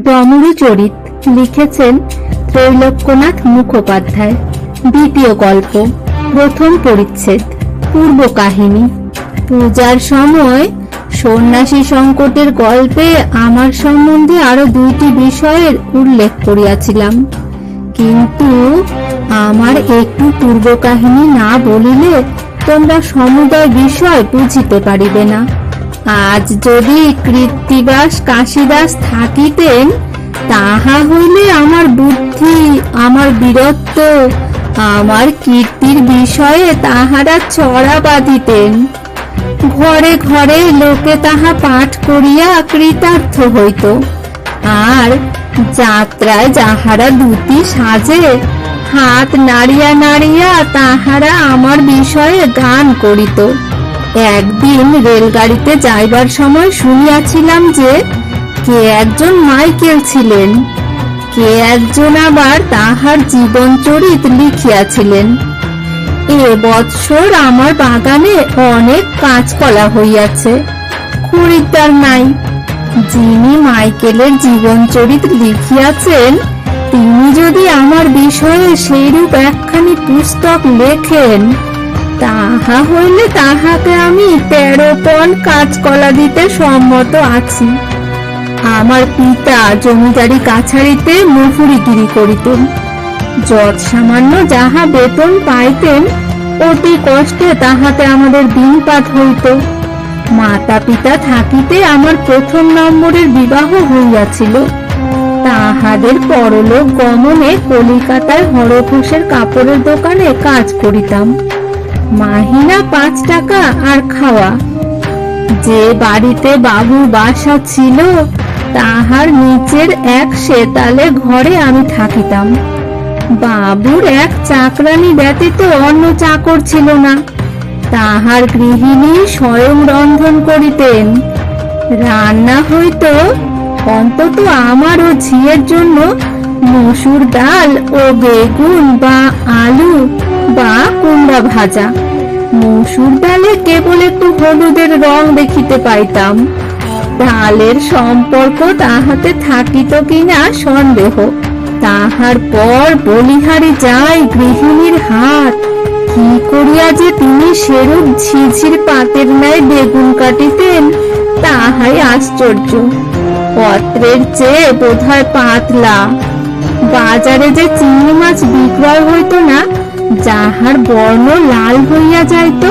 ডমরু চরিত লিখেছেন ত্রৈলোক্যনাথ মুখোপাধ্যায়। দ্বিতীয় গল্প, প্রথম পরিচ্ছেদ, পূর্ব কাহিনী। পূজার সময় সন্ন্যাসী সংকটের গল্পে আমার সম্বন্ধে আরো দুইটি বিষয়ের উল্লেখ করিয়াছিলাম, কিন্তু আমার একটু পূর্ব কাহিনী না বলিলে তোমরা সমুদয় বিষয় বুঝিতে পারিবে না। আজ যদি কৃত্তিবাস কাশীদাস থাকিতেন, তাহা হইলে আমার বুদ্ধি, আমার বীরত্ব, আমার কীর্তির বিষয়ে তাহারা ছড়া বাঁধিতেন। ঘরে ঘরে লোকে তাহা পাঠ করিয়া কৃতার্থ হইত, আর যাত্রায় যাহারা ধুতি সাজে হাত নাড়িয়া নাড়িয়া তাহারা আমার বিষয়ে গান করিত। একদিন রেলগাড়িতে যাইবার সময় শুনিয়াছিলাম যে কে একজন মাইকেল ছিলেন, কে একজন আবার তাহার জীবন চরিত লিখিয়াছিলেন। এ বৎসর আমার বাগানে অনেক কাঁচকলা হইয়াছে, খরিদ্দার নাই। যিনি মাইকেলের জীবন চরিত লিখিয়াছেন, তিনি যদি আমার বিষয়ে সেইরূপ একখানি পুস্তক লেখেন, তাহা হইলে তাহাকে আমি 13 পণ কাঁচকলা দিতে সম্মত আছি। আমার পিতা জমিদারি কাছারিতে মুহুরিগিরি করিতেন। যৎ সামান্য যাহা বেতন পাইতেন, অতি কষ্টে তাহাতে আমাদের দিনপাত হইত। মাতা পিতা থাকিতে আমার প্রথম নম্বরের বিবাহ হইয়াছিল। তাহাদের পরলোক গমনে কলিকাতায় হরঘোষের কাপড়ের দোকানে কাজ করিতাম। মাহিনা 5 টাকা আর খাওয়া। যে বাড়িতে বাবুর বাসা ছিল, তাহার নিচের এক সেতালে ঘরে আমি থাকিতাম। বাবুর এক চাকরানি ব্যতীত অন্য চাকর ছিল না। তাহার গৃহিণী স্বয়ং রন্ধন করিতেন। রান্না হইত অন্তত আমার ও ঝিয়ের জন্য মসুর ডাল ও বেগুন বা আলু বা কুমড়া ভাজা। মসুর ডালে কেবল একটু হলুদের রং দেখিতে পাইতাম। ডালের সম্পর্ক তাহাতে থাকিত কিনা সন্দেহ। তাহার পর বলিহারি যায় গৃহিণীর হাত, কি করিয়া যে তিনি সেরূপ ঝিঝির পাতের ন্যায় বেগুন কাটিতেন, তাহাই আশ্চর্য। পত্রের চেয়ে বোধহয় পাতলা। বাজারে যে চিংড়ি মাছ বিক্রয় হইত না, যাহার বর্ণ লাল হইয়া যাইত,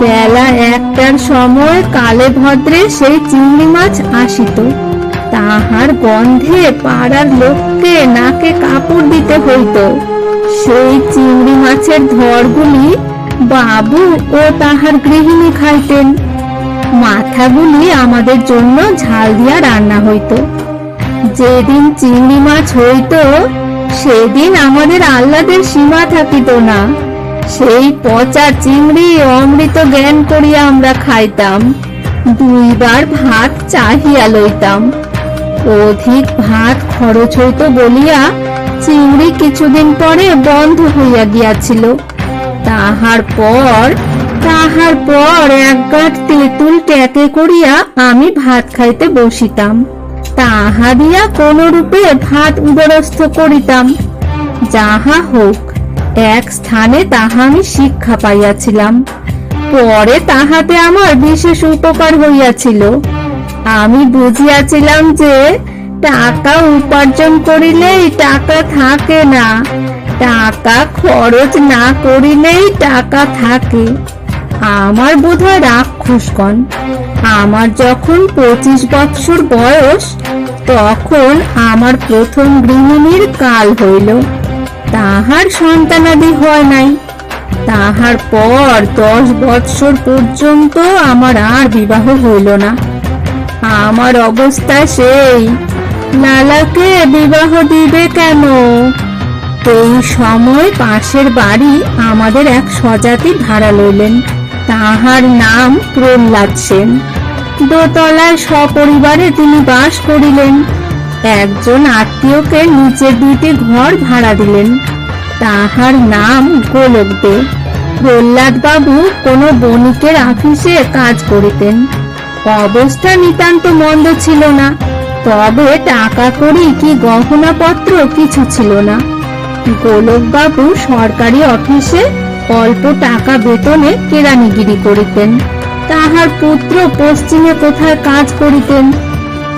বেলা 1টার সময় কালে ভদ্রে সেই চিংড়ি মাছ আসিত। তাহার গন্ধে পাড়ার লোককে নাকে কাপড় দিতে হইত। সেই চিংড়ি মাছের ধরগুলি বাবু ও তাহার গৃহিণী খাইতেন। মাথাগুলি আমাদের জন্য ঝাল দিয়া রান্না হইত। যেদিন চিংড়ি মাছ হইত, সেদিন আমাদের আহ্লাদের সীমা থাকিত না। সেই পচা চিংড়ি অমৃত জ্ঞান করিয়া আমরা খাইতাম। 2 বার ভাত চাহিয়া লইতাম। অধিক ভাত খরচ হইত বলিয়া চিংড়ি কিছুদিন পরে বন্ধ হইয়া গিয়াছিল। তাহার পর এক গাঁট তেঁতুল ট্যাকে করিয়া আমি ভাত খাইতে বসিতাম। তাহা দিয়া কোন রূপে ভাত উদরস্থ করিতাম। যাহা হোক, এক স্থানে তাহা আমি শিক্ষা পাইয়াছিলাম। পরে তাহাতে আমার বিশেষ উপকার হইয়াছিল। আমি বুঝিয়াছিলাম যে টাকা উপার্জন করিলেই টাকা থাকে না, টাকা খরচ না করিলেই টাকা থাকে। আমার বোধহয় রাক্ষসগণ। আমার যখন 25 বৎসর বয়স, তখন আমার প্রথম গৃহিণীর কাল হইল। তাহার সন্তানাদি হয় নাই। তাহার পর 10 বৎসর পর্যন্ত আমার আর বিবাহ হইল না। আমার অবস্থা সেই, লালাকে বিবাহ দিবে কেন? এই সময় পাশের বাড়ি আমাদের এক স্বজাতি ভাড়া লইলেন। তাহার নাম প্রহ্লাদ সেন। দোতলায় সপরিবারে তিনি বাস করিলেন। একজন আত্মীয়কে নিচের 2টি ঘর ভাড়া দিলেন। তাহার নাম গোলক দে। প্রহ্লাদ বাবু কোন বণিকের আফিসে কাজ করিতেন। অবস্থা নিতান্ত মন্দ ছিল না। তবে টাকা কড়ি কি গহনাপত্র কিছু ছিল না। গোলকবাবু সরকারি অফিসে অল্প টাকা বেতনে কেরানিগিরি করিতেন। তাহার পুত্র পশ্চিমে কোথায় কাজ করিতেন।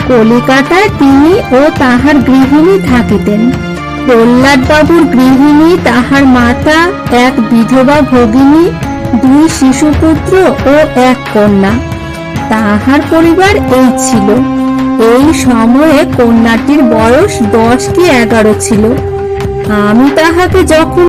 কলিকাতায় তিনি ও তাহার গৃহিণী থাকিতেন। প্রহ্লাদ বাবুর গৃহিণী তাহার মাতা, এক বিধবা ভগিনী, 2 শিশুপুত্র ও 1 কন্যা। তাহার পরিবার এই ছিল। এই সময়ে কন্যাটির বয়স 10 কি 11 ছিল। আমি তাহাকে যখন